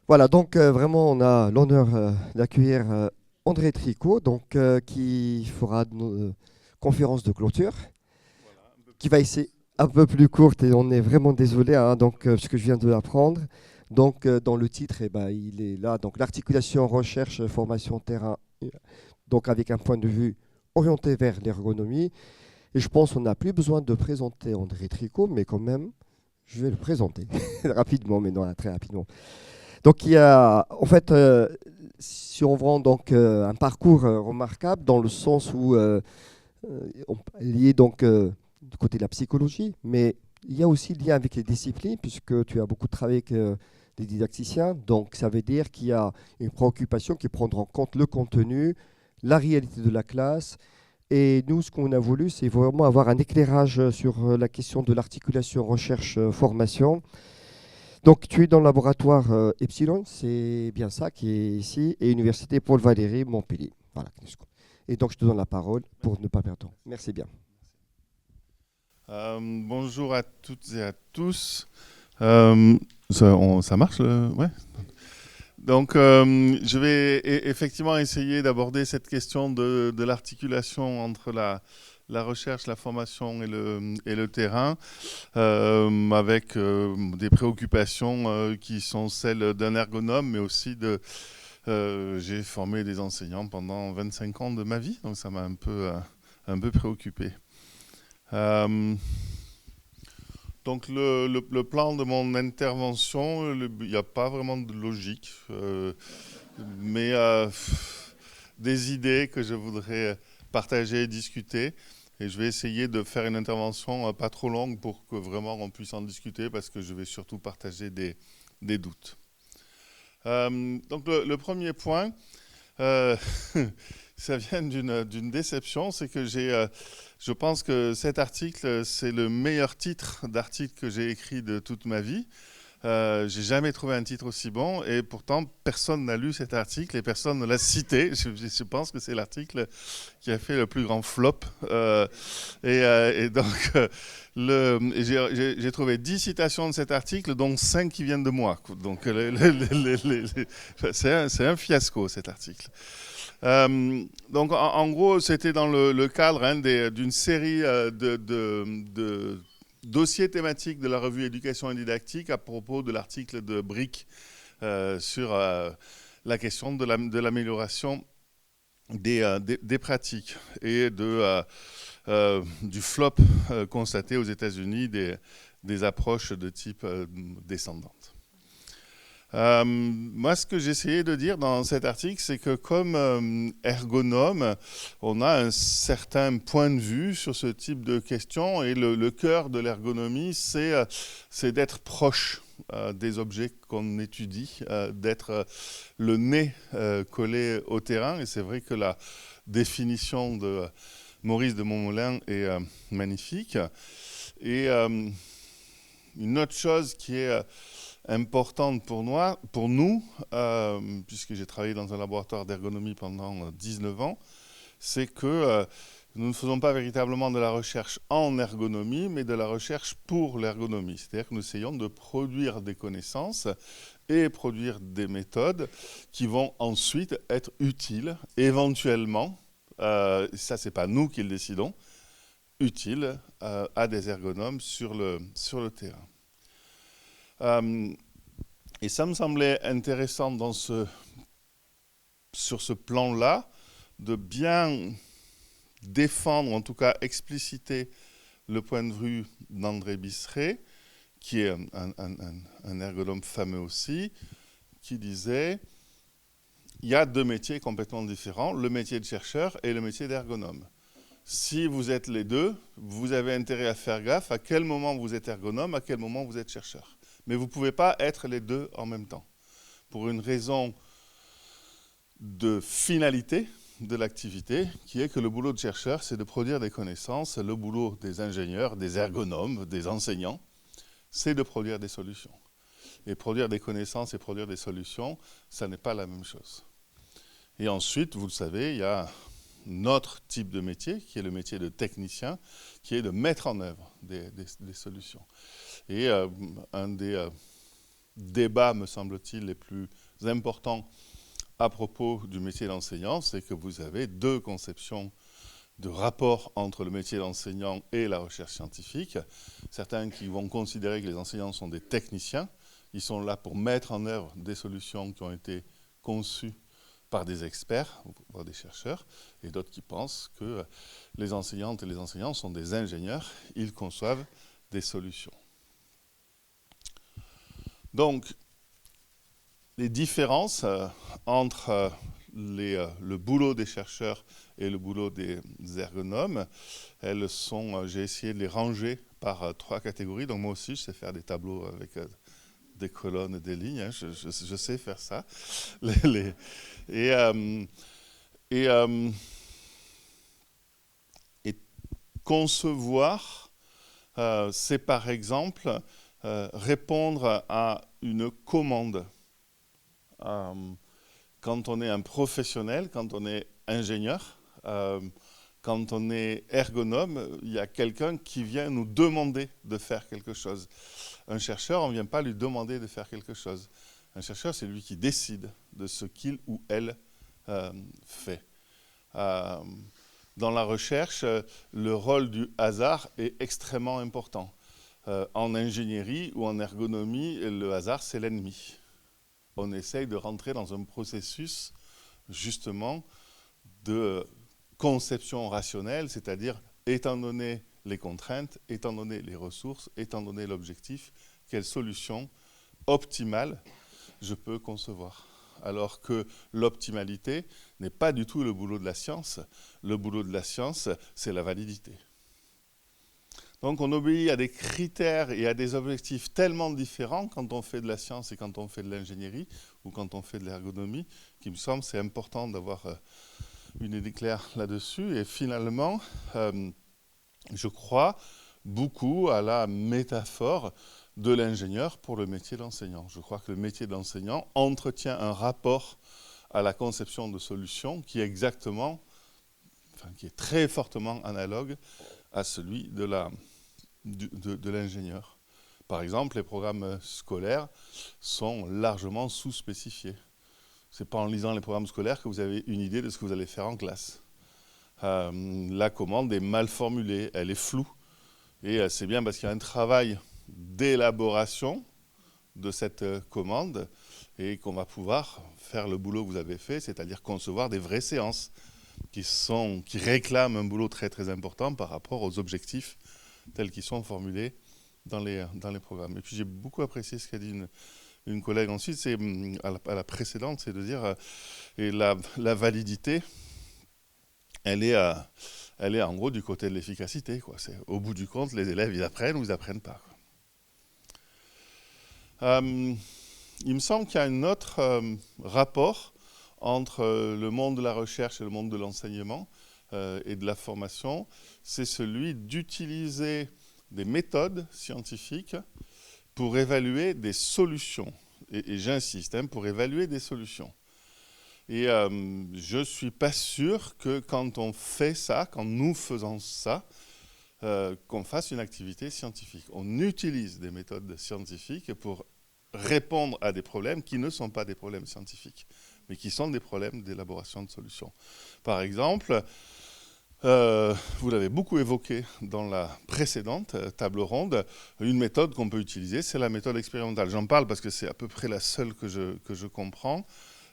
Voilà, donc vraiment, on a l'honneur d'accueillir André Tricot, donc, qui fera une conférence de clôture, qui va essayer un peu plus courte et on est vraiment désolé, hein, donc, parce que je viens de l'apprendre. Donc, dans le titre, eh ben, il est là, donc l'articulation recherche, formation terrain, donc avec un point de vue orienté vers l'ergonomie. Et je pense qu'on n'a plus besoin de présenter André Tricot, mais quand même, je vais le présenter rapidement, mais non, très rapidement. Donc il y a, en fait, si on prend donc un parcours remarquable dans le sens où il est donc du côté de la psychologie, mais il y a aussi le lien avec les disciplines puisque tu as beaucoup travaillé avec des didacticiens. Donc ça veut dire qu'il y a une préoccupation qui prendra en compte le contenu, la réalité de la classe. Et nous, ce qu'on a voulu, c'est vraiment avoir un éclairage sur la question de l'articulation recherche-formation. Donc, tu es dans le laboratoire Epsilon, c'est bien ça qui est ici, et Université Paul Valéry, Montpellier. Voilà. Et donc, je te donne la parole pour ne pas perdre de temps. Merci bien. Bonjour à toutes et à tous. Euh, ça marche, ouais. Donc, je vais effectivement essayer d'aborder cette question de l'articulation entre la recherche, la formation et le terrain, avec des préoccupations qui sont celles d'un ergonome, mais aussi j'ai formé des enseignants pendant 25 ans de ma vie, donc ça m'a un peu préoccupé. Euh, Donc le plan de mon intervention, il n'y a pas vraiment de logique, mais des idées que je voudrais partager et discuter. Et je vais essayer de faire une intervention pas trop longue pour que vraiment on puisse en discuter parce que je vais surtout partager des doutes. Donc le premier point, euh, ça vient d'une déception, c'est que je pense que cet article, c'est le meilleur titre d'article que j'ai écrit de toute ma vie. J'ai jamais trouvé un titre aussi bon et pourtant personne n'a lu cet article et personne ne l'a cité. Je pense que c'est l'article qui a fait le plus grand flop. Et donc, j'ai trouvé 10 citations de cet article, dont 5 qui viennent de moi. Donc, c'est un fiasco cet article. Donc, en gros, c'était dans le cadre d'une série de dossiers thématiques de la revue Éducation et Didactique à propos de l'article de Brick sur la question de l'amélioration des pratiques et du flop constaté aux États-Unis des approches de type descendante. Moi, ce que j'essayais de dire dans cet article, c'est que comme ergonome, on a un certain point de vue sur ce type de questions et le cœur de l'ergonomie, c'est d'être proche des objets qu'on étudie, d'être le nez collé au terrain. Et c'est vrai que la définition de Maurice de Montmollin est magnifique. Et une autre chose qui est importante pour nous, puisque j'ai travaillé dans un laboratoire d'ergonomie pendant 19 ans, c'est que nous ne faisons pas véritablement de la recherche en ergonomie, mais de la recherche pour l'ergonomie. C'est-à-dire que nous essayons de produire des connaissances et produire des méthodes qui vont ensuite être utiles, éventuellement, ça c'est pas nous qui le décidons, utiles à des ergonomes sur le terrain. Et ça me semblait intéressant sur ce plan-là de bien défendre, en tout cas expliciter le point de vue d'André Bisseret, qui est un ergonome fameux aussi, qui disait il y a deux métiers complètement différents, le métier de chercheur et le métier d'ergonome. Si vous êtes les deux, vous avez intérêt à faire gaffe à quel moment vous êtes ergonome, à quel moment vous êtes chercheur. Mais vous ne pouvez pas être les deux en même temps. Pour une raison de finalité de l'activité, qui est que le boulot de chercheur, c'est de produire des connaissances. Le boulot des ingénieurs, des ergonomes, des enseignants, c'est de produire des solutions. Et produire des connaissances et produire des solutions, ça n'est pas la même chose. Et ensuite, vous le savez, il y a notre type de métier, qui est le métier de technicien, qui est de mettre en œuvre des solutions. Et un des débats, me semble-t-il, les plus importants à propos du métier d'enseignant, c'est que vous avez deux conceptions de rapport entre le métier d'enseignant et la recherche scientifique. Certains qui vont considérer que les enseignants sont des techniciens, ils sont là pour mettre en œuvre des solutions qui ont été conçues par des experts, par des chercheurs, et d'autres qui pensent que les enseignantes et les enseignants sont des ingénieurs, ils conçoivent des solutions. Donc, les différences entre le boulot des chercheurs et le boulot des ergonomes, elles sont, j'ai essayé de les ranger par trois catégories. Donc moi aussi, je sais faire des tableaux avec des colonnes et des lignes. Hein. Je sais faire ça. Et concevoir, c'est par exemple répondre à une commande. Quand on est un professionnel, quand on est ingénieur, quand on est ergonome, il y a quelqu'un qui vient nous demander de faire quelque chose. Un chercheur, on ne vient pas lui demander de faire quelque chose. Un chercheur, c'est lui qui décide de ce qu'il ou elle fait. Dans la recherche, le rôle du hasard est extrêmement important. En ingénierie ou en ergonomie, le hasard, c'est l'ennemi. On essaye de rentrer dans un processus, justement, de conception rationnelle, c'est-à-dire, étant donné les contraintes, étant donné les ressources, étant donné l'objectif, quelle solution optimale je peux concevoir. Alors que l'optimalité n'est pas du tout le boulot de la science. Le boulot de la science, c'est la validité. Donc on obéit à des critères et à des objectifs tellement différents quand on fait de la science et quand on fait de l'ingénierie ou quand on fait de l'ergonomie, qu'il me semble c'est important d'avoir une idée claire là-dessus. Et finalement, je crois beaucoup à la métaphore de l'ingénieur pour le métier d'enseignant. Je crois que le métier d'enseignant entretient un rapport à la conception de solutions qui est exactement, qui est très fortement analogue à celui de l'ingénieur. Par exemple, les programmes scolaires sont largement sous-spécifiés. Ce n'est pas en lisant les programmes scolaires que vous avez une idée de ce que vous allez faire en classe. La commande est mal formulée, elle est floue. Et c'est bien parce qu'il y a un travail d'élaboration de cette commande et qu'on va pouvoir faire le boulot que vous avez fait, c'est-à-dire concevoir des vraies séances qui réclament un boulot très très important par rapport aux objectifs tels qu'ils sont formulés dans les programmes. Et puis j'ai beaucoup apprécié ce qu'a dit une collègue ensuite, c'est à la précédente, c'est de dire et la validité, elle est en gros du côté de l'efficacité, quoi. C'est, au bout du compte, les élèves ils apprennent ou ils apprennent pas. Il me semble qu'il y a un autre rapport entre le monde de la recherche et le monde de l'enseignement et de la formation, c'est celui d'utiliser des méthodes scientifiques pour évaluer des solutions. Et j'insiste, pour évaluer des solutions. Et je ne suis pas sûr que quand on fait ça, quand nous faisons ça, qu'on fasse une activité scientifique. On utilise des méthodes scientifiques pour répondre à des problèmes qui ne sont pas des problèmes scientifiques, mais qui sont des problèmes d'élaboration de solutions. Par exemple, vous l'avez beaucoup évoqué dans la précédente table ronde, une méthode qu'on peut utiliser, c'est la méthode expérimentale. J'en parle parce que c'est à peu près la seule que je comprends.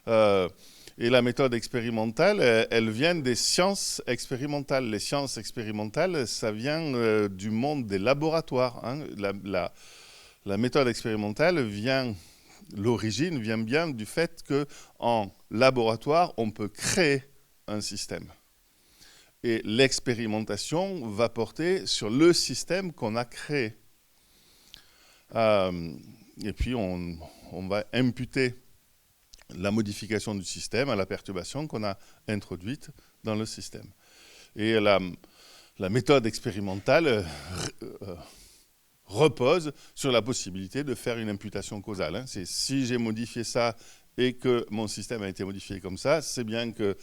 Et la méthode expérimentale, elle vient des sciences expérimentales. Les sciences expérimentales, ça vient du monde des laboratoires. Hein. La méthode expérimentale l'origine vient bien du fait qu'en laboratoire, on peut créer un système. Et l'expérimentation va porter sur le système qu'on a créé. Et puis, on va imputer la modification du système à la perturbation qu'on a introduite dans le système. Et la méthode expérimentale repose sur la possibilité de faire une imputation causale. Hein. C'est si j'ai modifié ça et que mon système a été modifié comme ça, c'est bien que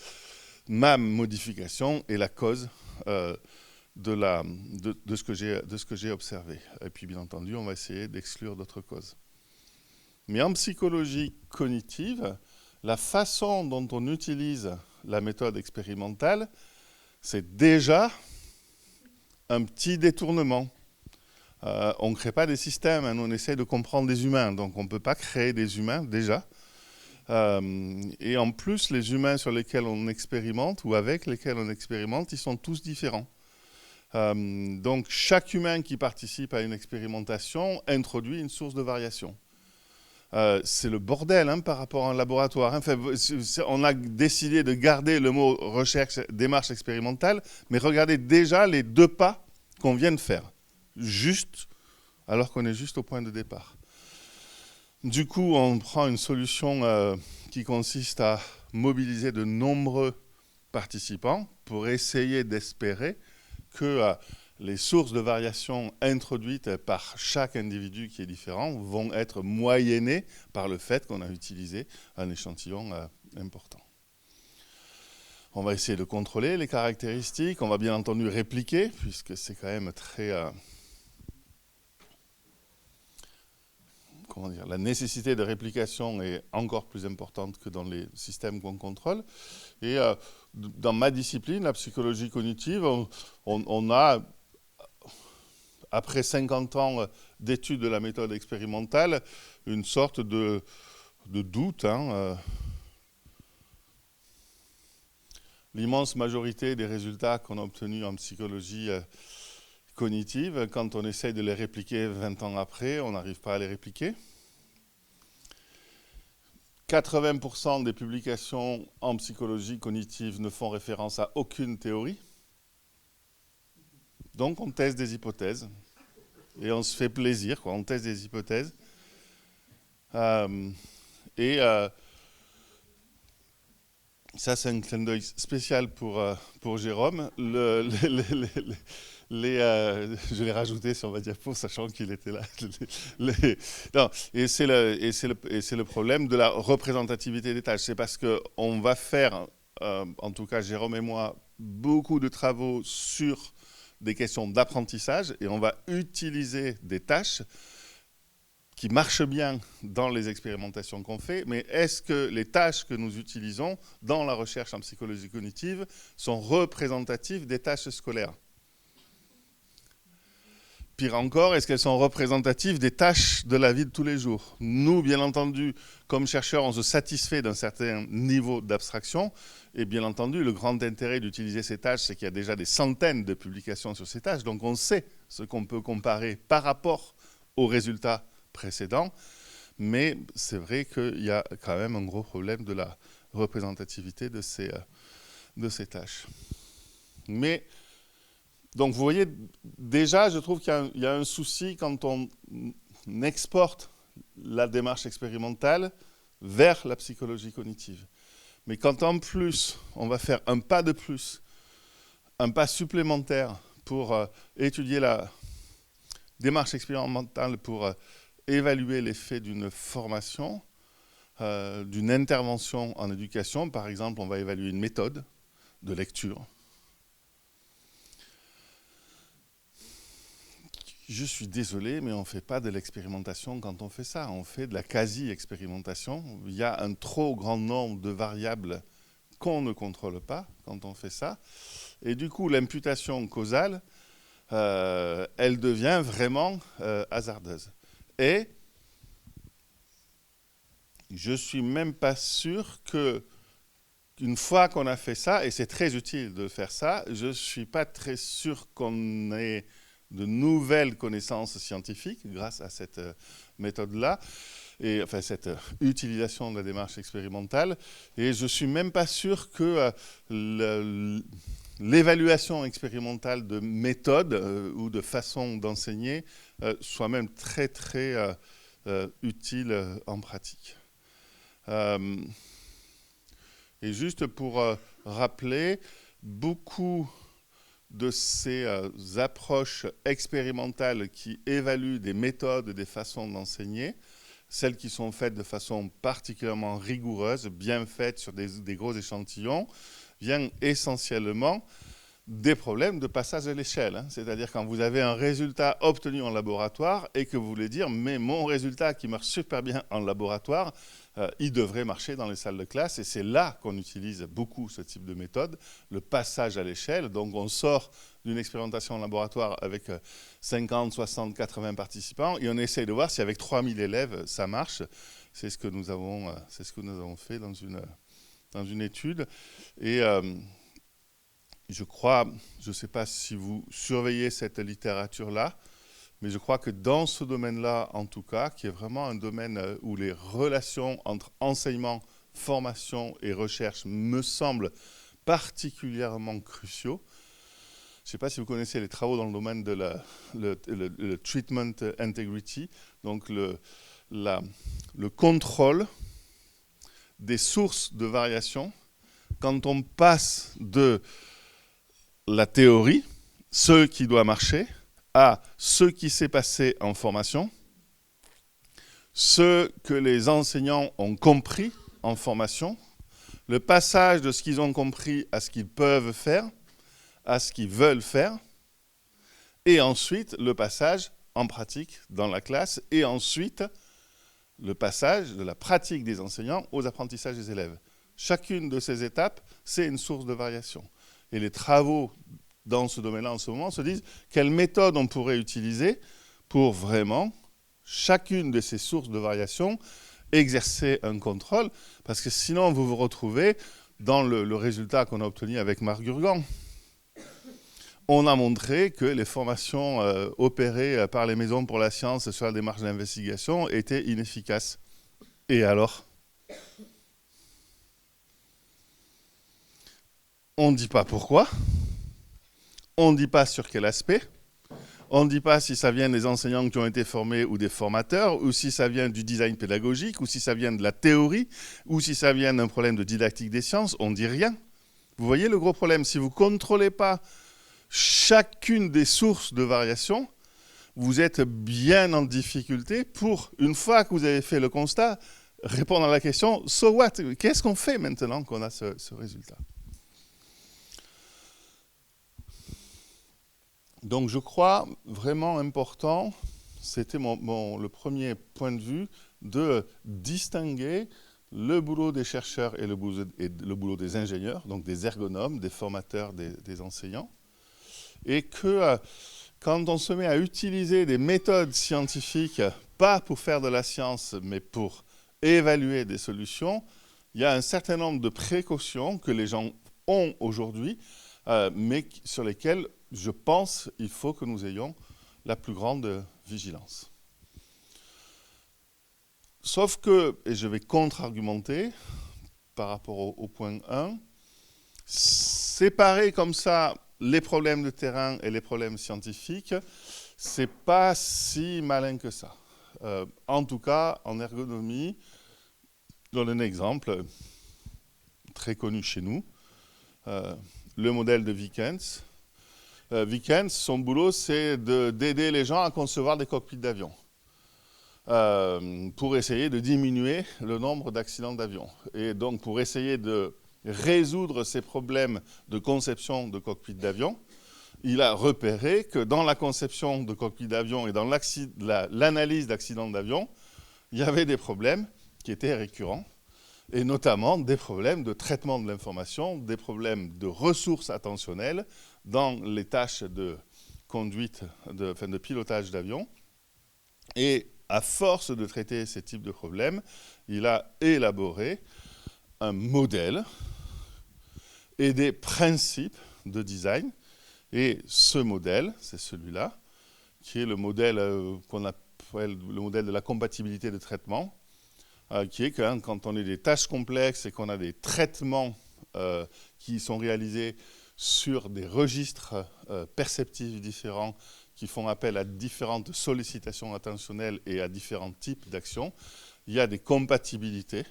ma modification est la cause de ce que j'ai observé. Et puis, bien entendu, on va essayer d'exclure d'autres causes. Mais en psychologie cognitive, la façon dont on utilise la méthode expérimentale, c'est déjà un petit détournement. On ne crée pas des systèmes, hein, on essaie de comprendre des humains, donc on ne peut pas créer des humains déjà. Et en plus, les humains sur lesquels on expérimente ou avec lesquels on expérimente, ils sont tous différents. Donc chaque humain qui participe à une expérimentation introduit une source de variation. C'est le bordel hein, par rapport à un laboratoire. Enfin, on a décidé de garder le mot recherche, démarche expérimentale, mais regardez déjà les 2 pas qu'on vient de faire, juste alors qu'on est juste au point de départ. Du coup, on prend une solution qui consiste à mobiliser de nombreux participants pour essayer d'espérer que les sources de variation introduites par chaque individu qui est différent vont être moyennées par le fait qu'on a utilisé un échantillon important. On va essayer de contrôler les caractéristiques, on va bien entendu répliquer, puisque c'est quand même très... comment dire, la nécessité de réplication est encore plus importante que dans les systèmes qu'on contrôle. Et dans ma discipline, la psychologie cognitive, on a, après 50 ans d'études de la méthode expérimentale, une sorte de doute. L'immense majorité des résultats qu'on a obtenus en psychologie cognitive, quand on essaye de les répliquer 20 ans après, on n'arrive pas à les répliquer. 80% des publications en psychologie cognitive ne font référence à aucune théorie. Donc on teste des hypothèses. Et on se fait plaisir, quoi. On teste des hypothèses. Ça, c'est un clin d'œil spécial pour Jérôme. Je l'ai rajouté sur ma diapo, sachant qu'il était là. Non, et c'est le problème de la représentativité des tâches. C'est parce qu'on va faire, en tout cas Jérôme et moi, beaucoup de travaux sur des questions d'apprentissage et on va utiliser des tâches qui marchent bien dans les expérimentations qu'on fait, mais est-ce que les tâches que nous utilisons dans la recherche en psychologie cognitive sont représentatives des tâches scolaires ? Pire encore, est-ce qu'elles sont représentatives des tâches de la vie de tous les jours ? Nous, bien entendu, comme chercheurs, on se satisfait d'un certain niveau d'abstraction. Et bien entendu, le grand intérêt d'utiliser ces tâches, c'est qu'il y a déjà des centaines de publications sur ces tâches. Donc on sait ce qu'on peut comparer par rapport aux résultats précédents. Mais c'est vrai qu'il y a quand même un gros problème de la représentativité de ces tâches. Mais... donc vous voyez, déjà, je trouve qu'il y a un souci quand on exporte la démarche expérimentale vers la psychologie cognitive. Mais quand en plus, on va faire un pas de plus, un pas supplémentaire pour étudier la démarche expérimentale, pour évaluer l'effet d'une formation, d'une intervention en éducation, par exemple, on va évaluer une méthode de lecture. Je suis désolé, mais on ne fait pas de l'expérimentation quand on fait ça. On fait de la quasi-expérimentation. Il y a un trop grand nombre de variables qu'on ne contrôle pas quand on fait ça. Et du coup, l'imputation causale, elle devient vraiment hasardeuse. Et je ne suis même pas sûr qu'une fois qu'on a fait ça, et c'est très utile de faire ça, je ne suis pas très sûr qu'on ait de nouvelles connaissances scientifiques grâce à cette méthode-là, et enfin cette utilisation de la démarche expérimentale. Et je ne suis même pas sûr que l'évaluation expérimentale de méthode ou de façon d'enseigner soit même très très utile en pratique. Et juste pour rappeler, beaucoup de ces approches expérimentales qui évaluent des méthodes, des façons d'enseigner, celles qui sont faites de façon particulièrement rigoureuse, bien faites sur des gros échantillons, viennent essentiellement des problèmes de passage à l'échelle. Hein. C'est-à-dire quand vous avez un résultat obtenu en laboratoire et que vous voulez dire « mais mon résultat qui marche super bien en laboratoire, il devrait marcher dans les salles de classe ». Et c'est là qu'on utilise beaucoup ce type de méthode, le passage à l'échelle. Donc on sort d'une expérimentation en laboratoire avec 50, 60, 80 participants et on essaye de voir si avec 3000 élèves ça marche. C'est ce que nous avons fait dans une étude. Et je crois, je ne sais pas si vous surveillez cette littérature-là, mais je crois que dans ce domaine-là, en tout cas, qui est vraiment un domaine où les relations entre enseignement, formation et recherche me semblent particulièrement cruciaux. Je ne sais pas si vous connaissez les travaux dans le domaine de le treatment integrity, donc le contrôle des sources de variation quand on passe de la théorie, ce qui doit marcher, à ce qui s'est passé en formation, ce que les enseignants ont compris en formation, le passage de ce qu'ils ont compris à ce qu'ils peuvent faire, à ce qu'ils veulent faire, et ensuite le passage en pratique dans la classe, et ensuite le passage de la pratique des enseignants aux apprentissages des élèves. Chacune de ces étapes, c'est une source de variation. Et les travaux dans ce domaine-là en ce moment se disent quelle méthode on pourrait utiliser pour vraiment, chacune de ces sources de variation, exercer un contrôle, parce que sinon vous vous retrouvez dans le résultat qu'on a obtenu avec Marc Gurgan. On a montré que les formations opérées par les maisons pour la science sur la démarche d'investigation étaient inefficaces. Et alors ? On ne dit pas pourquoi, on ne dit pas sur quel aspect, on ne dit pas si ça vient des enseignants qui ont été formés ou des formateurs, ou si ça vient du design pédagogique, ou si ça vient de la théorie, ou si ça vient d'un problème de didactique des sciences, on ne dit rien. Vous voyez le gros problème, si vous ne contrôlez pas chacune des sources de variation, vous êtes bien en difficulté pour, une fois que vous avez fait le constat, répondre à la question « So what ?» Qu'est-ce qu'on fait maintenant qu'on a ce résultat ? Donc je crois vraiment important, c'était le premier point de vue, de distinguer le boulot des chercheurs et le boulot des ingénieurs, donc des ergonomes, des formateurs, des enseignants, et que quand on se met à utiliser des méthodes scientifiques, pas pour faire de la science, mais pour évaluer des solutions, il y a un certain nombre de précautions que les gens ont aujourd'hui, mais sur lesquelles je pense qu'il faut que nous ayons la plus grande vigilance. Sauf que, et je vais contre-argumenter par rapport au point 1, séparer comme ça les problèmes de terrain et les problèmes scientifiques, c'est pas si malin que ça. En tout cas, en ergonomie, je donne un exemple très connu chez nous, le modèle de Vikens. Vikens, son boulot, c'est d'aider les gens à concevoir des cockpits d'avion pour essayer de diminuer le nombre d'accidents d'avion. Et donc, pour essayer de résoudre ces problèmes de conception de cockpits d'avion, il a repéré que dans la conception de cockpits d'avion et dans l'analyse d'accidents d'avion, il y avait des problèmes qui étaient récurrents, et notamment des problèmes de traitement de l'information, des problèmes de ressources attentionnelles dans les tâches de conduite, de pilotage d'avion. Et à force de traiter ces types de problèmes, il a élaboré un modèle et des principes de design. Et ce modèle, c'est celui-là, qui est le modèle qu'on appelle le modèle de la compatibilité de traitement, qui est que quand on a des tâches complexes et qu'on a des traitements qui sont réalisés sur des registres perceptifs différents qui font appel à différentes sollicitations attentionnelles et à différents types d'actions, il y a des compatibilités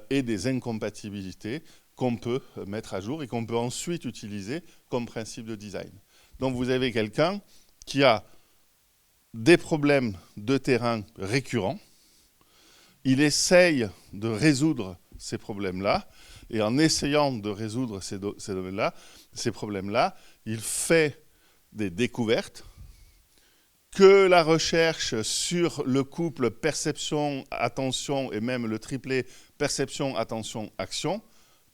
et des incompatibilités qu'on peut mettre à jour et qu'on peut ensuite utiliser comme principe de design. Donc vous avez quelqu'un qui a des problèmes de terrain récurrents, il essaye de résoudre ces problèmes-là, Et en essayant de résoudre ces domaines-là, ces problèmes-là, il fait des découvertes que la recherche sur le couple perception-attention et même le triplet perception-attention-action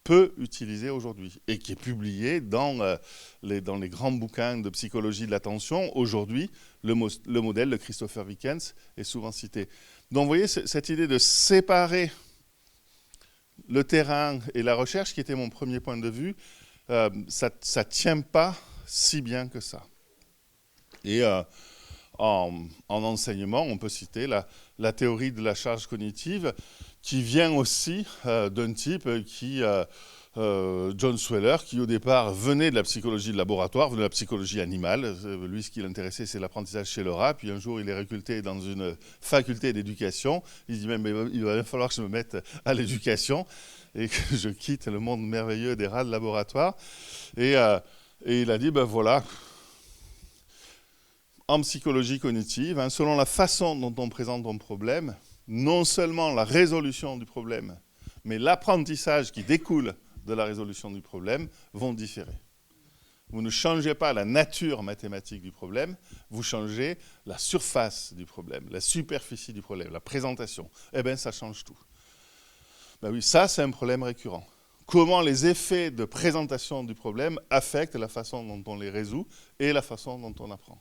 peut utiliser aujourd'hui et qui est publié dans les grands bouquins de psychologie de l'attention. Aujourd'hui, le modèle de Christopher Wickens est souvent cité. Donc vous voyez, cette idée de séparer le terrain et la recherche, qui était mon premier point de vue, ça ne tient pas si bien que ça. Et en enseignement, on peut citer la théorie de la charge cognitive, qui vient aussi d'un type qui, John Sweller, qui au départ venait de la psychologie de laboratoire, venait de la psychologie animale. Lui, ce qui l'intéressait, c'est l'apprentissage chez le rat. Puis un jour, il est recruté dans une faculté d'éducation. Il dit même, il va falloir que je me mette à l'éducation et que je quitte le monde merveilleux des rats de laboratoire. Et il a dit, ben voilà, en psychologie cognitive, selon la façon dont on présente un problème, non seulement la résolution du problème, mais l'apprentissage qui découle de la résolution du problème vont différer. Vous ne changez pas la nature mathématique du problème, vous changez la surface du problème, la superficie du problème, la présentation. Eh bien, ça change tout. Ben oui, ça, c'est un problème récurrent. Comment les effets de présentation du problème affectent la façon dont on les résout et la façon dont on apprend.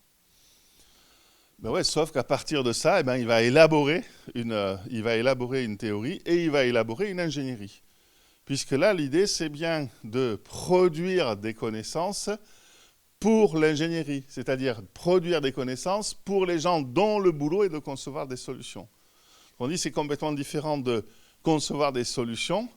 Ben ouais, sauf qu'à partir de ça, eh ben, il va élaborer une théorie et il va élaborer une ingénierie. Puisque là, l'idée, c'est bien de produire des connaissances pour l'ingénierie, c'est-à-dire produire des connaissances pour les gens dont le boulot est de concevoir des solutions. On dit que c'est complètement différent de concevoir des solutions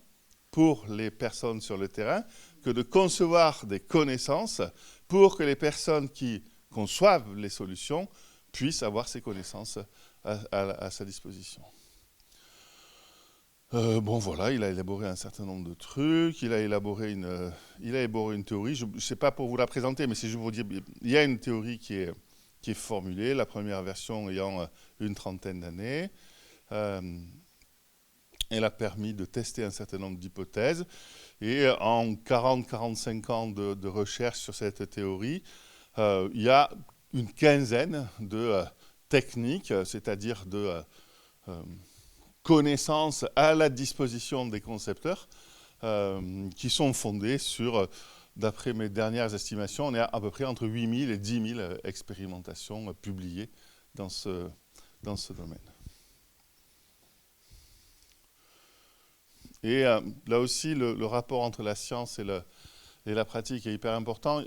pour les personnes sur le terrain que de concevoir des connaissances pour que les personnes qui conçoivent les solutions puisse avoir ces connaissances à sa disposition. Bon voilà, il a élaboré un certain nombre de trucs, il a élaboré une théorie, je ne sais pas pour vous la présenter, mais c'est juste pour vous dire, il y a une théorie qui est formulée, la première version ayant une trentaine d'années. Elle a permis de tester un certain nombre d'hypothèses, et en 40-45 ans de recherche sur cette théorie, il y a une quinzaine de techniques, c'est-à-dire de connaissances à la disposition des concepteurs, qui sont fondées sur, d'après mes dernières estimations, on est à peu près entre 8 000 et 10 000 expérimentations publiées dans ce domaine. Et là aussi, le rapport entre la science et la pratique est hyper important.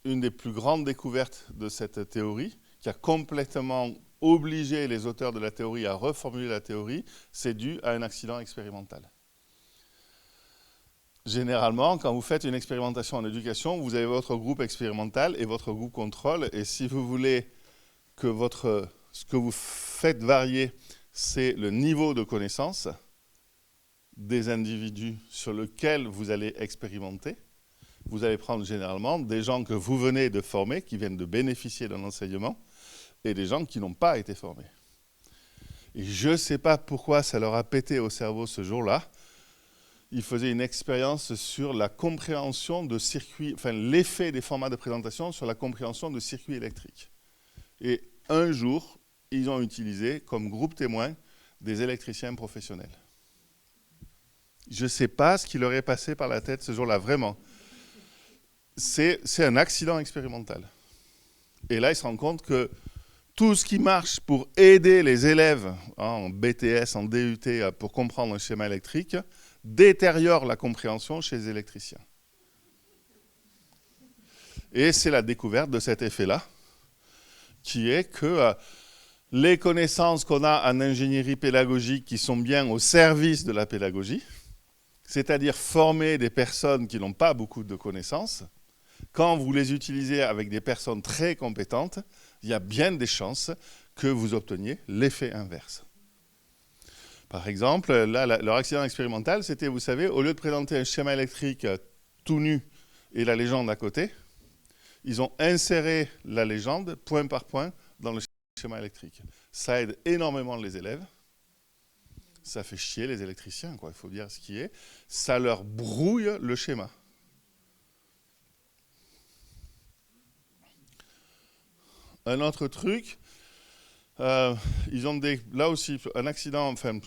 Une des plus grandes découvertes de cette théorie, qui a complètement obligé les auteurs de la théorie à reformuler la théorie, c'est dû à un accident expérimental. Généralement, quand vous faites une expérimentation en éducation, vous avez votre groupe expérimental et votre groupe contrôle, et si vous voulez que ce que vous faites varier, c'est le niveau de connaissance des individus sur lesquels vous allez expérimenter, vous allez prendre généralement des gens que vous venez de former, qui viennent de bénéficier d'un enseignement, et des gens qui n'ont pas été formés. Et je ne sais pas pourquoi ça leur a pété au cerveau ce jour-là. Ils faisaient une expérience sur la compréhension de circuits, enfin l'effet des formats de présentation sur la compréhension de circuits électriques. Et un jour, ils ont utilisé comme groupe témoin des électriciens professionnels. Je ne sais pas ce qui leur est passé par la tête ce jour-là, vraiment. C'est un accident expérimental. Et là, ils se rendent compte que tout ce qui marche pour aider les élèves en BTS, en DUT, pour comprendre un schéma électrique, détériore la compréhension chez les électriciens. Et c'est la découverte de cet effet-là, qui est que les connaissances qu'on a en ingénierie pédagogique qui sont bien au service de la pédagogie, c'est-à-dire former des personnes qui n'ont pas beaucoup de connaissances, quand vous les utilisez avec des personnes très compétentes, il y a bien des chances que vous obteniez l'effet inverse. Par exemple, là, leur accident expérimental, c'était, vous savez, au lieu de présenter un schéma électrique tout nu et la légende à côté, ils ont inséré la légende point par point dans le schéma électrique. Ça aide énormément les élèves. ça fait chier les électriciens, quoi, il faut dire ce qui est. Ça leur brouille le schéma. Un autre truc, ils ont là aussi un accident, enfin,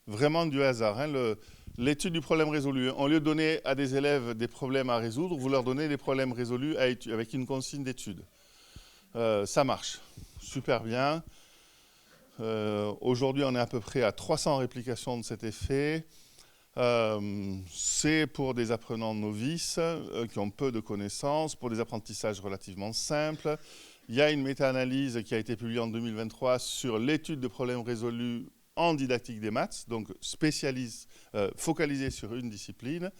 vraiment du hasard. Hein, l'étude du problème résolu. Au lieu de donner à des élèves des problèmes à résoudre, vous leur donnez des problèmes résolus avec une consigne d'étude. Ça marche super bien. Aujourd'hui, on est à peu près à 300 réplications de cet effet. C'est pour des apprenants novices qui ont peu de connaissances, pour des apprentissages relativement simples. Il y a une méta-analyse qui a été publiée en 2023 sur l'étude de problèmes résolus en didactique des maths, donc focalisée sur une discipline.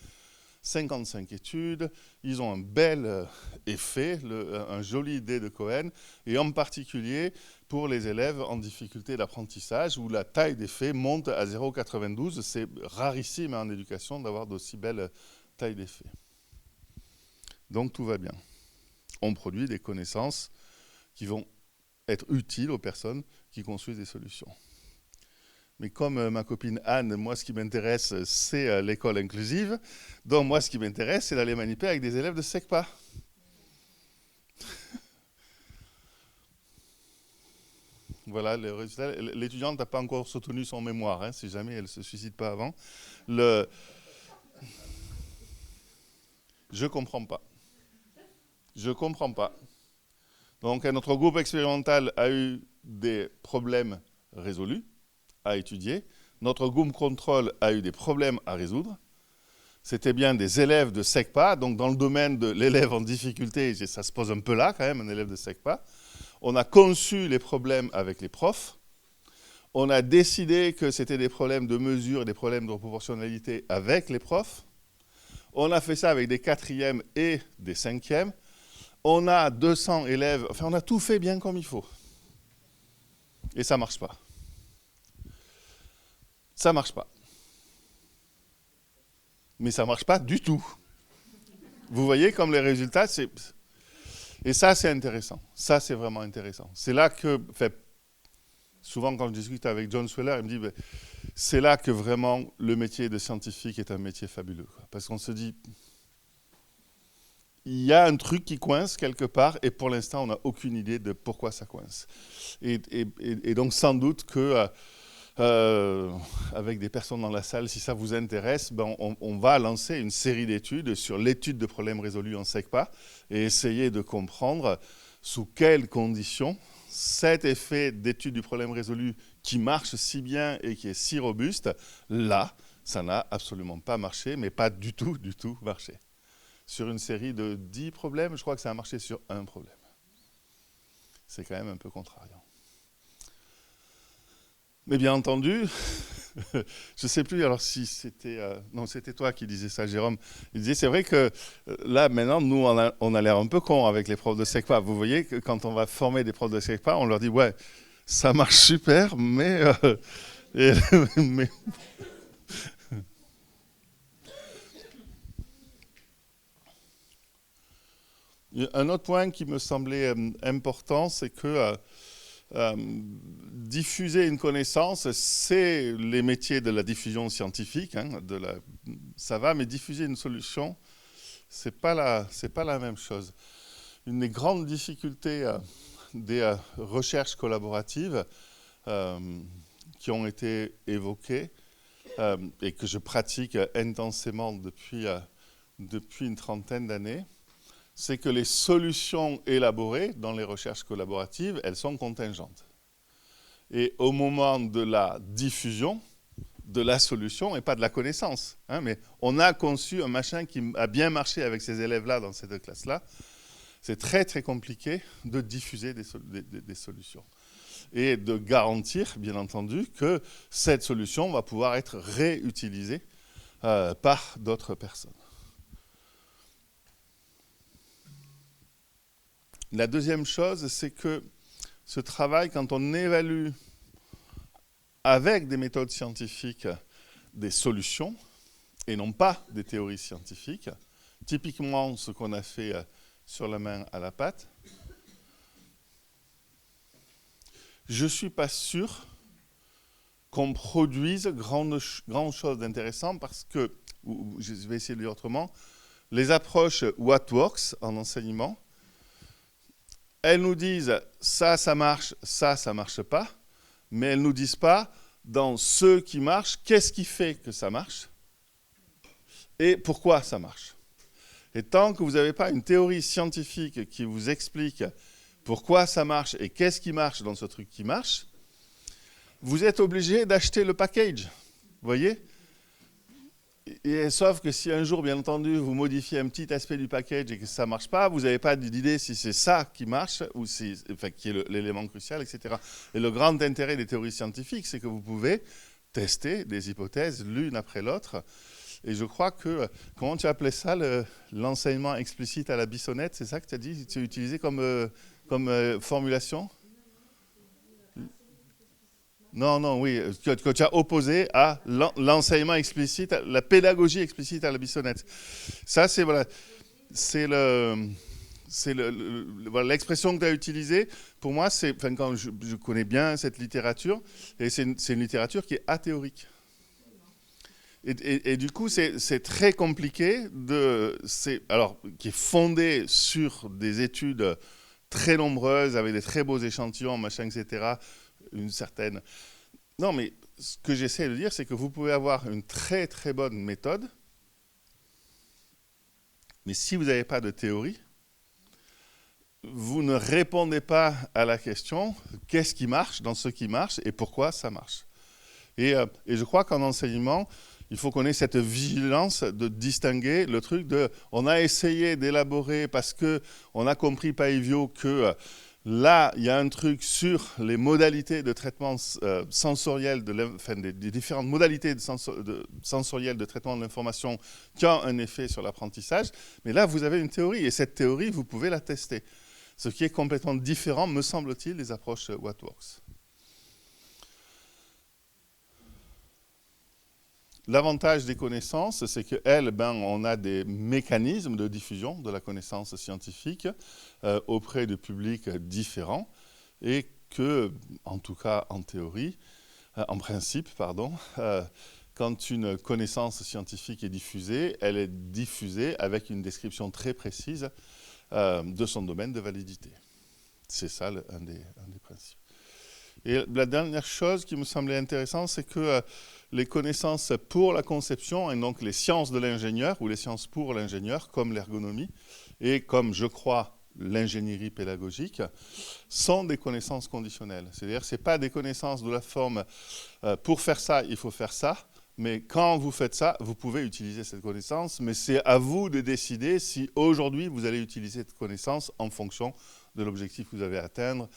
55 études, ils ont un bel effet, un joli dé de Cohen, et en particulier pour les élèves en difficulté d'apprentissage, où la taille d'effet monte à 0,92. C'est rarissime en éducation d'avoir d'aussi belles tailles d'effet. Donc tout va bien. On produit des connaissances qui vont être utiles aux personnes qui construisent des solutions. Mais comme ma copine Anne, moi, ce qui m'intéresse, c'est l'école inclusive. Donc, moi, ce qui m'intéresse, c'est d'aller manipuler avec des élèves de SECPA. Voilà, le résultat. L'étudiante n'a pas encore soutenu son mémoire, hein, si jamais elle ne se suicide pas avant. Je ne comprends pas. Je ne comprends pas. Donc, notre groupe expérimental a eu des problèmes résolus à étudier. Notre groupe contrôle a eu des problèmes à résoudre. C'était bien des élèves de SECPA, donc dans le domaine de l'élève en difficulté, ça se pose un peu là quand même, un élève de SECPA. On a conçu les problèmes avec les profs. On a décidé que c'était des problèmes de mesure, des problèmes de proportionnalité avec les profs. On a fait ça avec des 4e et des 5e. On a 200 élèves, enfin on a tout fait bien comme il faut. Et ça ne marche pas. Ça ne marche pas. Mais ça ne marche pas du tout. Vous voyez comme les résultats, et ça c'est intéressant. Ça c'est vraiment intéressant. C'est là que, souvent quand je discute avec John Sweller, il me dit, c'est là que vraiment le métier de scientifique est un métier fabuleux. Parce qu'on se dit, il y a un truc qui coince quelque part, et pour l'instant on n'a aucune idée de pourquoi ça coince. Et donc sans doute que avec des personnes dans la salle, si ça vous intéresse, on va lancer une série d'études sur l'étude de problèmes résolus en SECPA et essayer de comprendre sous quelles conditions cet effet d'étude du problème résolu qui marche si bien et qui est si robuste, là, ça n'a absolument pas marché, mais pas du tout marché. Sur une série de 10 problèmes, je crois que ça a marché sur un problème. C'est quand même un peu contrariant. Mais bien entendu, je ne sais plus alors si c'était... non, c'était toi qui disais ça, Jérôme. Il disait, c'est vrai que là, maintenant, nous, on a l'air un peu con avec les profs de SECPA. Vous voyez que quand on va former des profs de SECPA, on leur dit, ouais, ça marche super, mais... mais un autre point qui me semblait important, c'est que diffuser une connaissance, c'est les métiers de la diffusion scientifique, hein, ça va, mais diffuser une solution, c'est pas la même chose. Une des grandes difficultés des recherches collaboratives qui ont été évoquées et que je pratique intensément depuis une trentaine d'années, c'est que les solutions élaborées dans les recherches collaboratives, elles sont contingentes. Et au moment de la diffusion de la solution, et pas de la connaissance, hein, mais on a conçu un machin qui a bien marché avec ces élèves-là dans cette classe-là, c'est très très compliqué de diffuser des solutions. Et de garantir, bien entendu, que cette solution va pouvoir être réutilisée par d'autres personnes. La deuxième chose, c'est que ce travail, quand on évalue avec des méthodes scientifiques des solutions, et non pas des théories scientifiques, typiquement ce qu'on a fait sur la main à la pâte, je ne suis pas sûr qu'on produise grand chose d'intéressant parce que, ou je vais essayer de le dire autrement, les approches What Works en enseignement, elles nous disent ça marche, ça marche pas, mais elles ne nous disent pas dans ce qui marche, qu'est-ce qui fait que ça marche et pourquoi ça marche. Et tant que vous n'avez pas une théorie scientifique qui vous explique pourquoi ça marche et qu'est-ce qui marche dans ce truc qui marche, vous êtes obligé d'acheter le package. Vous voyez ? Et sauf que si un jour, bien entendu, vous modifiez un petit aspect du package et que ça ne marche pas, vous n'avez pas d'idée si c'est ça qui marche ou qui est l'élément crucial, etc. Et le grand intérêt des théories scientifiques, c'est que vous pouvez tester des hypothèses l'une après l'autre. Et je crois que, comment tu appelais ça, l'enseignement explicite à la Bissonnette, c'est ça que tu as dit, tu as utilisé comme formulation ? Non, oui, que tu as opposé à l'enseignement explicite, la pédagogie explicite à la Bissonnette. Ça, c'est voilà, voilà, l'expression que tu as utilisée. Pour moi, quand je connais bien cette littérature, et c'est une littérature qui est athéorique. Et du coup, c'est très compliqué, qui est fondée sur des études très nombreuses, avec des très beaux échantillons, machin, etc., une certaine... Non, mais ce que j'essaie de dire, c'est que vous pouvez avoir une très très bonne méthode, mais si vous n'avez pas de théorie, vous ne répondez pas à la question qu'est-ce qui marche dans ce qui marche et pourquoi ça marche. Et je crois qu'en enseignement, il faut qu'on ait cette vigilance de distinguer le truc de... On a essayé d'élaborer parce qu'on a compris Paivio que... Là, il y a un truc sur les modalités de traitement sensoriel, des différentes modalités sensorielles de traitement de l'information qui ont un effet sur l'apprentissage. Mais là, vous avez une théorie, et cette théorie, vous pouvez la tester. Ce qui est complètement différent, me semble-t-il, des approches What Works. L'avantage des connaissances, c'est qu'elles, on a des mécanismes de diffusion de la connaissance scientifique auprès de publics différents et que, en tout cas en théorie, en principe, quand une connaissance scientifique est diffusée, elle est diffusée avec une description très précise de son domaine de validité. C'est ça un des principes. Et la dernière chose qui me semblait intéressante, c'est que les connaissances pour la conception, et donc les sciences de l'ingénieur, ou les sciences pour l'ingénieur, comme l'ergonomie, et comme, je crois, l'ingénierie pédagogique, sont des connaissances conditionnelles. C'est-à-dire que ce n'est pas des connaissances de la forme pour faire ça, il faut faire ça, mais quand vous faites ça, vous pouvez utiliser cette connaissance, mais c'est à vous de décider si aujourd'hui vous allez utiliser cette connaissance en fonction de l'objectif que vous avez à atteindre,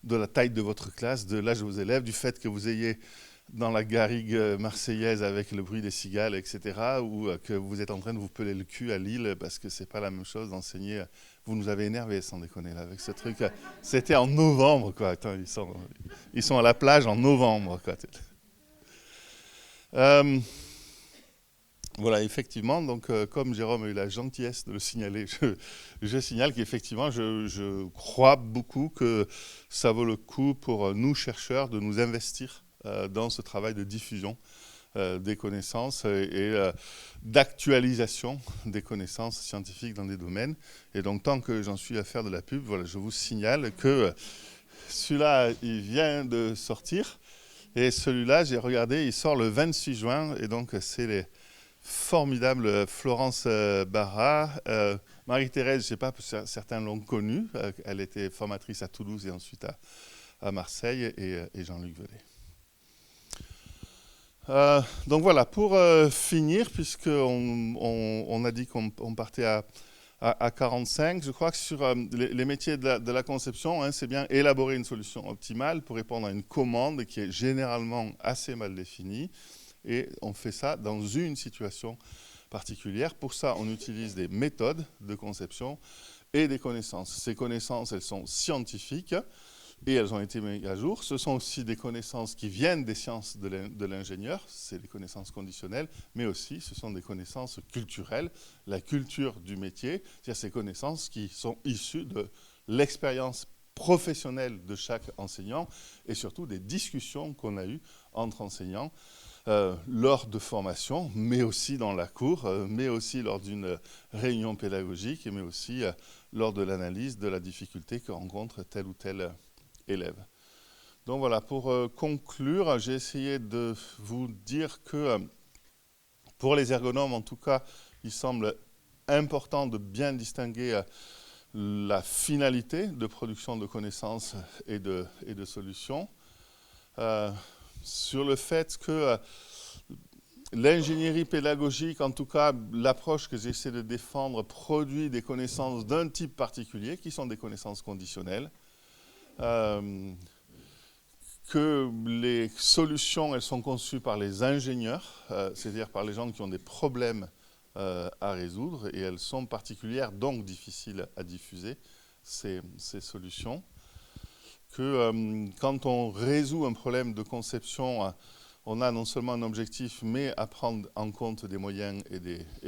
de la taille de votre classe, de l'âge de vos élèves, du fait que vous ayez dans la garrigue marseillaise avec le bruit des cigales, etc., ou que vous êtes en train de vous peler le cul à Lille parce que c'est pas la même chose d'enseigner. Vous nous avez énervés, sans déconner, là, avec ce truc. C'était en novembre, quoi. Attends, ils sont à la plage en novembre, quoi. Voilà, effectivement, donc comme Jérôme a eu la gentillesse de le signaler, je signale qu'effectivement, je crois beaucoup que ça vaut le coup pour nous, chercheurs, de nous investir dans ce travail de diffusion des connaissances et d'actualisation des connaissances scientifiques dans des domaines. Et donc, tant que j'en suis à faire de la pub, voilà, je vous signale que celui-là, il vient de sortir. Et celui-là, j'ai regardé, il sort le 26 juin. Et donc, c'est les formidables Florence Barra. Marie-Thérèse, je ne sais pas, certains l'ont connue. Elle était formatrice à Toulouse et ensuite à Marseille. Et Jean-Luc Velay. Donc voilà, pour finir, puisqu'on a dit qu'on partait à 45, je crois que sur les métiers de la conception, c'est bien élaborer une solution optimale pour répondre à une commande qui est généralement assez mal définie. Et on fait ça dans une situation particulière. Pour ça, on utilise des méthodes de conception et des connaissances. Ces connaissances, elles sont scientifiques. Et elles ont été mises à jour. Ce sont aussi des connaissances qui viennent des sciences de l'ingénieur, c'est des connaissances conditionnelles, mais aussi ce sont des connaissances culturelles, la culture du métier, c'est-à-dire ces connaissances qui sont issues de l'expérience professionnelle de chaque enseignant et surtout des discussions qu'on a eues entre enseignants lors de formations, mais aussi dans la cour, mais aussi lors d'une réunion pédagogique, mais aussi lors de l'analyse de la difficulté que rencontre tel ou tel élève. Donc voilà, pour conclure, j'ai essayé de vous dire que pour les ergonomes, en tout cas, il semble important de bien distinguer la finalité de production de connaissances et de solutions, sur le fait que l'ingénierie pédagogique, en tout cas l'approche que j'essaie de défendre, produit des connaissances d'un type particulier, qui sont des connaissances conditionnelles, que les solutions, elles sont conçues par les ingénieurs, c'est-à-dire par les gens qui ont des problèmes à résoudre, et elles sont particulières, donc difficiles à diffuser, ces solutions. Que quand on résout un problème de conception, on a non seulement un objectif, mais à prendre en compte des moyens et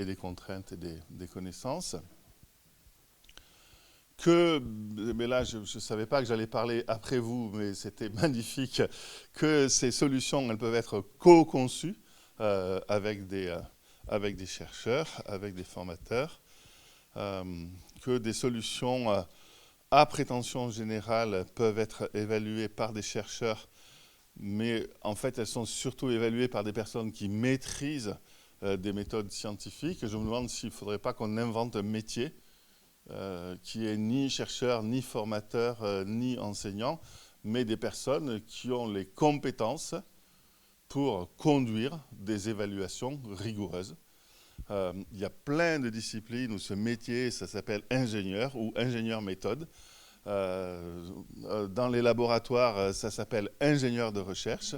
des contraintes et des connaissances. Mais là, je ne savais pas que j'allais parler après vous, mais c'était magnifique, que ces solutions, elles peuvent être co-conçues avec des chercheurs, avec des formateurs, que des solutions à prétention générale peuvent être évaluées par des chercheurs, mais en fait, elles sont surtout évaluées par des personnes qui maîtrisent des méthodes scientifiques. Je me demande s'il ne faudrait pas qu'on invente un métier qui est ni chercheur, ni formateur, ni enseignant, mais des personnes qui ont les compétences pour conduire des évaluations rigoureuses. Il y a plein de disciplines où ce métier, ça s'appelle ingénieur ou ingénieur méthode. Dans les laboratoires, ça s'appelle ingénieur de recherche.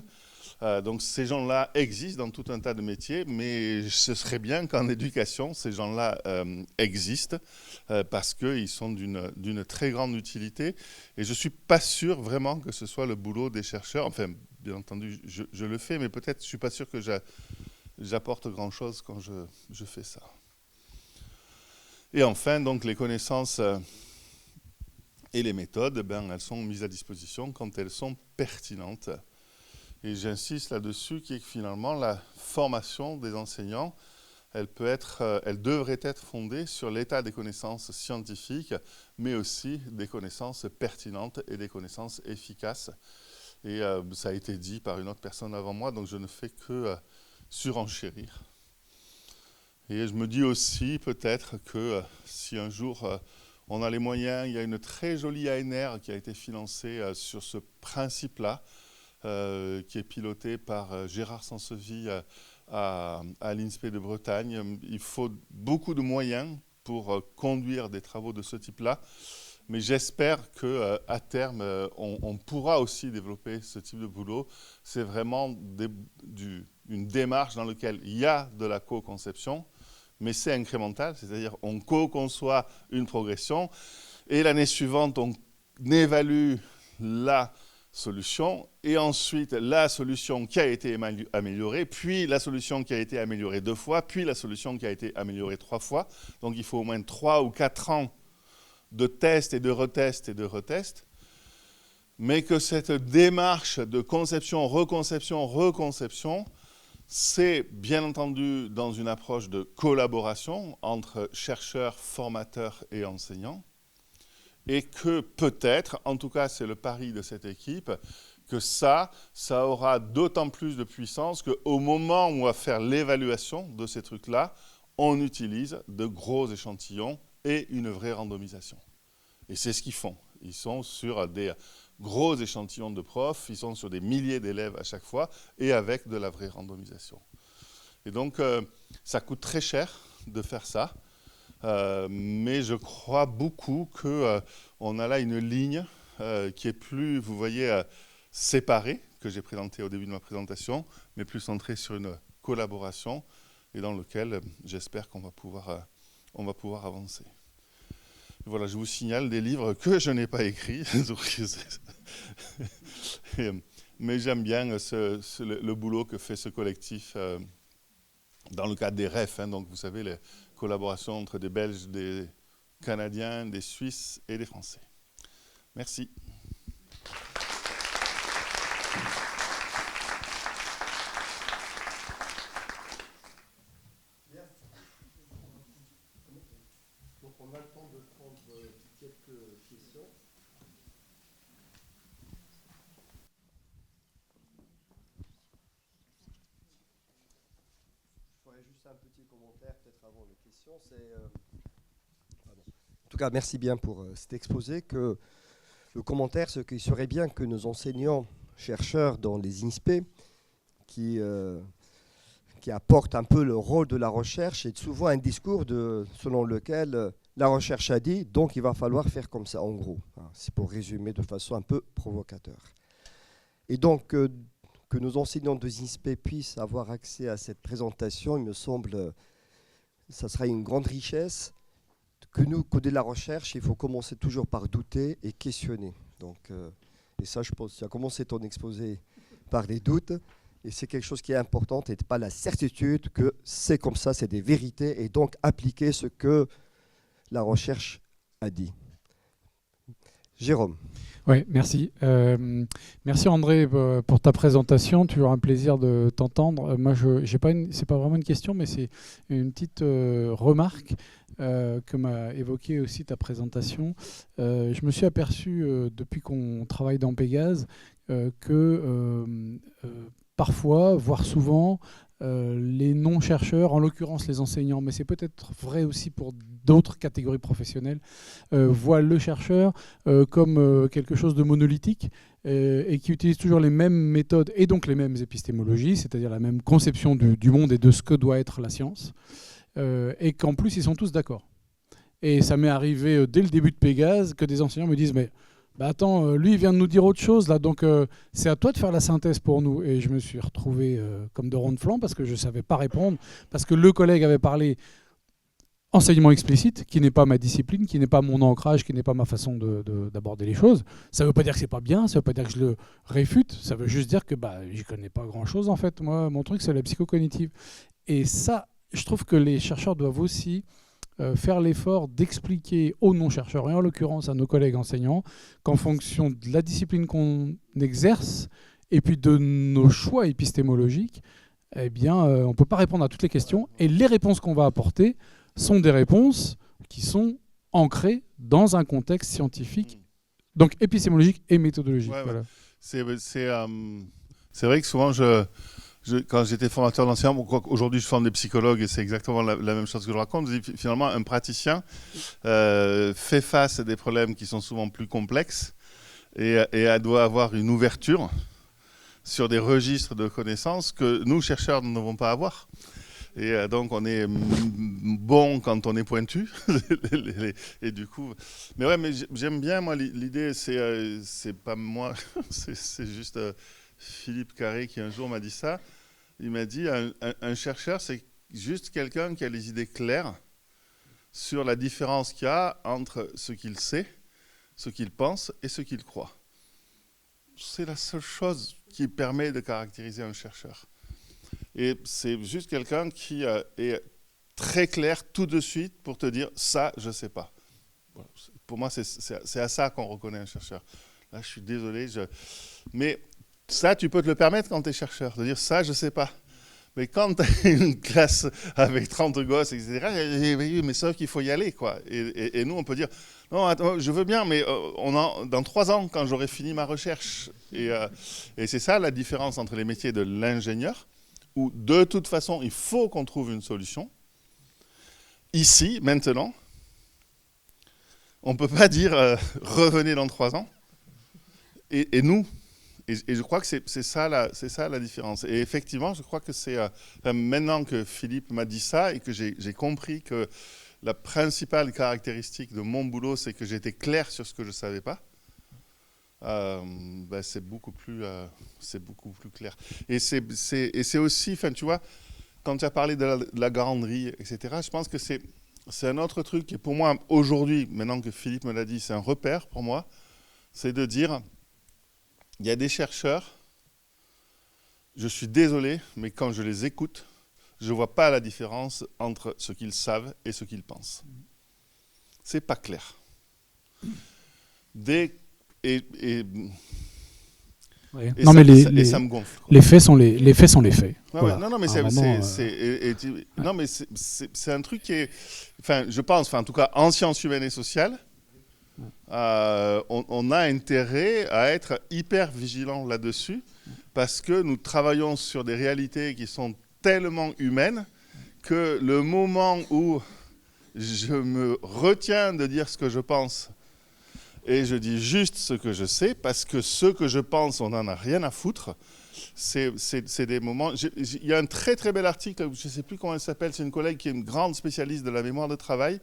Donc ces gens-là existent dans tout un tas de métiers, mais ce serait bien qu'en éducation, ces gens-là existent parce qu'ils sont d'une très grande utilité. Et je ne suis pas sûr vraiment que ce soit le boulot des chercheurs. Enfin, bien entendu, je le fais, mais peut-être je ne suis pas sûr que j'apporte grand-chose quand je fais ça. Et enfin, donc, les connaissances et les méthodes, elles sont mises à disposition quand elles sont pertinentes. Et j'insiste là-dessus, qui est que finalement, la formation des enseignants, elle devrait être fondée sur l'état des connaissances scientifiques, mais aussi des connaissances pertinentes et des connaissances efficaces. Et ça a été dit par une autre personne avant moi, donc je ne fais que surenchérir. Et je me dis aussi peut-être que si un jour on a les moyens, il y a une très jolie ANR qui a été financée sur ce principe-là, qui est piloté par Gérard Sansevie à l'INSPE de Bretagne. Il faut beaucoup de moyens pour conduire des travaux de ce type-là, mais j'espère qu'à terme, on pourra aussi développer ce type de boulot. C'est vraiment une démarche dans laquelle il y a de la co-conception, mais c'est incrémental, c'est-à-dire on co-conçoit une progression, et l'année suivante, on évalue la solution, et ensuite la solution qui a été améliorée, puis la solution qui a été améliorée 2 fois, puis la solution qui a été améliorée 3 fois. Donc il faut au moins 3 ou 4 ans de tests et de retests et de retests, mais que cette démarche de conception, reconception, c'est bien entendu dans une approche de collaboration entre chercheurs, formateurs et enseignants, et que peut-être, en tout cas c'est le pari de cette équipe, que ça aura d'autant plus de puissance qu'au moment où on va faire l'évaluation de ces trucs-là, on utilise de gros échantillons et une vraie randomisation. Et c'est ce qu'ils font. Ils sont sur des gros échantillons de profs, ils sont sur des milliers d'élèves à chaque fois, et avec de la vraie randomisation. Et donc, ça coûte très cher de faire ça, mais je crois beaucoup qu'on a là une ligne qui est plus, vous voyez, séparée, que j'ai présentée au début de ma présentation, mais plus centrée sur une collaboration, et dans lequel j'espère qu'on va pouvoir avancer. Voilà, je vous signale des livres que je n'ai pas écrits, mais j'aime bien le boulot que fait ce collectif dans le cadre des REF, donc vous savez, les collaborations entre des Belges, des Canadiens, des Suisses et des Français. Merci. On a le temps de prendre quelques questions. Je ferai juste un petit commentaire peut-être avant les questions. En tout cas, merci bien pour cet exposé. Le commentaire, ce qu'il serait bien que nos enseignants, chercheurs dans les INSPE, qui apportent un peu le rôle de la recherche, et souvent un discours selon lequel la recherche a dit, donc il va falloir faire comme ça, en gros. C'est pour résumer de façon un peu provocateur. Et donc, que nos enseignants de INSPE puissent avoir accès à cette présentation, il me semble, ça sera une grande richesse. Que nous, coder la recherche, il faut commencer toujours par douter et questionner. Donc, et ça, je pense, tu as commencé ton exposé par des doutes, et c'est quelque chose qui est important, et pas la certitude que c'est comme ça, c'est des vérités, et donc appliquer ce que la recherche a dit. Jérôme. Oui, merci. Merci André pour ta présentation. Toujours un plaisir de t'entendre. Moi, c'est pas vraiment une question, mais c'est une petite remarque que m'a évoqué aussi ta présentation. Je me suis aperçu depuis qu'on travaille dans Pégase que parfois, voire souvent, les non-chercheurs, en l'occurrence les enseignants, mais c'est peut-être vrai aussi pour d'autres catégories professionnelles, voient le chercheur comme quelque chose de monolithique et qui utilise toujours les mêmes méthodes et donc les mêmes épistémologies, c'est-à-dire la même conception du monde et de ce que doit être la science, et qu'en plus ils sont tous d'accord. Et ça m'est arrivé dès le début de Pégase que des enseignants me disent « mais bah attends, lui il vient de nous dire autre chose là, donc c'est à toi de faire la synthèse pour nous ». Et je me suis retrouvé comme de rond de flanc parce que je ne savais pas répondre, parce que le collègue avait parlé enseignement explicite, qui n'est pas ma discipline, qui n'est pas mon ancrage, qui n'est pas ma façon d'aborder les choses. Ça ne veut pas dire que c'est pas bien, ça ne veut pas dire que je le réfute, ça veut juste dire que je ne connais pas grand-chose en fait. Moi, mon truc c'est la psychocognitive. Et ça, je trouve que les chercheurs doivent aussi faire l'effort d'expliquer aux non-chercheurs, et en l'occurrence à nos collègues enseignants, qu'en fonction de la discipline qu'on exerce et puis de nos choix épistémologiques, eh bien, on ne peut pas répondre à toutes les questions. Et les réponses qu'on va apporter sont des réponses qui sont ancrées dans un contexte scientifique, donc épistémologique et méthodologique. Ouais, voilà. C'est vrai que souvent, quand j'étais formateur d'enseignants, aujourd'hui je forme des psychologues et c'est exactement la même chose que je raconte. Je dis, finalement, un praticien fait face à des problèmes qui sont souvent plus complexes et elle doit avoir une ouverture sur des registres de connaissances que nous, chercheurs, ne devons pas avoir. Et donc on est bon quand on est pointu. Et du coup, mais ouais, mais j'aime bien moi l'idée. C'est pas moi, c'est juste Philippe Carré qui un jour m'a dit ça. Il m'a dit un chercheur, c'est juste quelqu'un qui a les idées claires sur la différence qu'il y a entre ce qu'il sait, ce qu'il pense et ce qu'il croit. C'est la seule chose qui permet de caractériser un chercheur. Et c'est juste quelqu'un qui est très clair tout de suite pour te dire « ça, je ne sais pas ». Voilà. Pour moi, c'est à ça qu'on reconnaît un chercheur. Là, je suis désolé. Mais ça, tu peux te le permettre quand tu es chercheur, de dire « ça, je ne sais pas ». Mais quand tu as une classe avec 30 gosses, etc., mais sauf qu'il faut y aller, quoi. Et nous, on peut dire « non, attends, je veux bien, mais dans 3 ans, quand j'aurai fini ma recherche ». Et c'est ça la différence entre les métiers de l'ingénieur, où de toute façon, il faut qu'on trouve une solution. Ici, maintenant, on ne peut pas dire revenez dans 3 ans. Et nous, et je crois que c'est ça la différence. Et effectivement, je crois que c'est maintenant que Philippe m'a dit ça et que j'ai compris que la principale caractéristique de mon boulot, c'est que j'étais clair sur ce que je ne savais pas. C'est beaucoup plus clair. Et c'est aussi, tu vois, quand tu as parlé de la garanderie, etc., je pense que c'est un autre truc qui, pour moi, aujourd'hui, maintenant que Philippe me l'a dit, c'est un repère pour moi, c'est de dire, il y a des chercheurs, je suis désolé, mais quand je les écoute, je ne vois pas la différence entre ce qu'ils savent et ce qu'ils pensent. C'est pas clair. Ouais. Et, Non, ça, mais et ça me gonfle. les faits sont les faits. Ouais, Voilà. non, mais c'est un truc qui est, enfin, je pense, enfin, en tout cas, en sciences humaines et sociales, on a intérêt à être hyper vigilant là-dessus, parce que nous travaillons sur des réalités qui sont tellement humaines que le moment où je me retiens de dire ce que je pense et je dis juste ce que je sais, parce que ce que je pense, on n'en a rien à foutre. C'est des moments... Il y a un très très bel article, je ne sais plus comment elle s'appelle, c'est une collègue qui est une grande spécialiste de la mémoire de travail,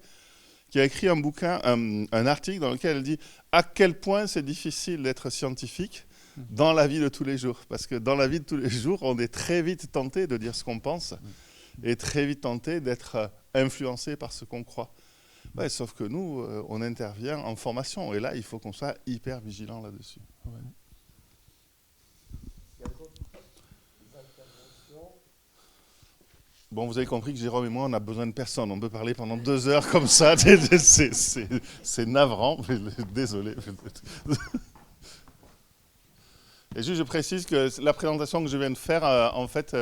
qui a écrit un bouquin, un article dans lequel elle dit à quel point c'est difficile d'être scientifique dans la vie de tous les jours. Parce que dans la vie de tous les jours, on est très vite tenté de dire ce qu'on pense et très vite tenté d'être influencé par ce qu'on croit. Ouais, sauf que nous, on intervient en formation et là, il faut qu'on soit hyper vigilant là-dessus. Ouais. Bon, vous avez compris que Jérôme et moi, on n'a besoin de personne. On peut parler pendant 2 heures comme ça. C'est navrant. Désolé. Et juste, je précise que la présentation que je viens de faire, en fait,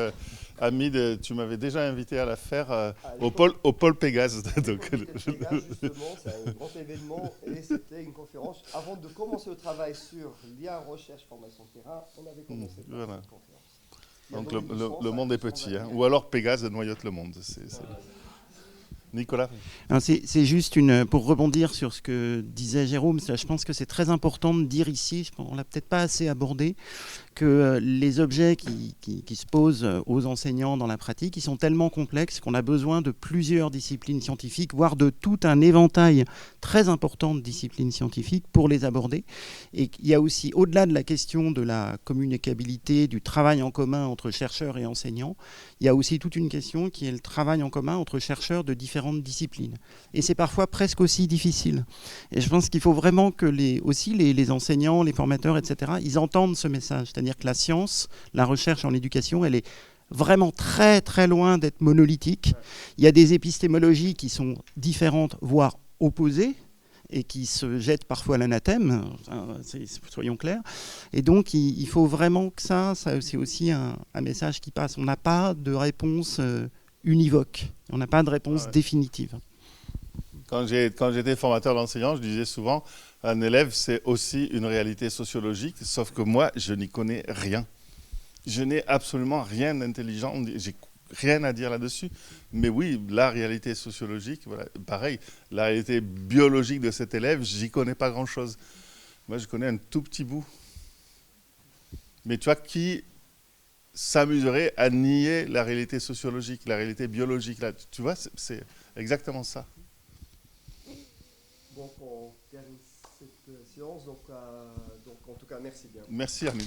Hamid, tu m'avais déjà invité à la faire au pôle Pégase. Donc, Pégase, justement, c'est un grand événement et c'était une conférence. Avant de commencer le travail sur lien recherche formation terrain, on avait commencé par cette conférence. Donc le monde est petit, hein. Ou alors Pégase noyote le monde. Nicolas. C'est juste pour rebondir sur ce que disait Jérôme, je pense que c'est très important de dire ici, on ne l'a peut-être pas assez abordé, que les objets qui se posent aux enseignants dans la pratique, ils sont tellement complexes qu'on a besoin de plusieurs disciplines scientifiques, voire de tout un éventail très important de disciplines scientifiques pour les aborder. Et il y a aussi, au-delà de la question de la communicabilité, du travail en commun entre chercheurs et enseignants, il y a aussi toute une question qui est le travail en commun entre chercheurs de différentes disciplines. Et c'est parfois presque aussi difficile. Et je pense qu'il faut vraiment que les enseignants, les formateurs, etc., ils entendent ce message. C'est-à-dire que la science, la recherche en éducation, elle est vraiment très très loin d'être monolithique. Il y a des épistémologies qui sont différentes, voire opposées, et qui se jettent parfois à l'anathème, soyons clairs. Et donc, il faut vraiment que ça c'est aussi un message qui passe. On n'a pas de réponse univoque, on n'a pas de réponse définitive. Quand j'étais formateur d'enseignants, je disais souvent, un élève, c'est aussi une réalité sociologique, sauf que moi, je n'y connais rien. Je n'ai absolument rien d'intelligent, j'ai rien à dire là-dessus. Mais oui, la réalité sociologique, voilà, pareil, la réalité biologique de cet élève, j'y connais pas grand-chose. Moi, je connais un tout petit bout. Mais tu vois, qui s'amuserait à nier la réalité sociologique, la réalité biologique là, tu vois, c'est exactement ça. Donc, on termine cette séance. Donc en tout cas, merci bien. Merci, Armin.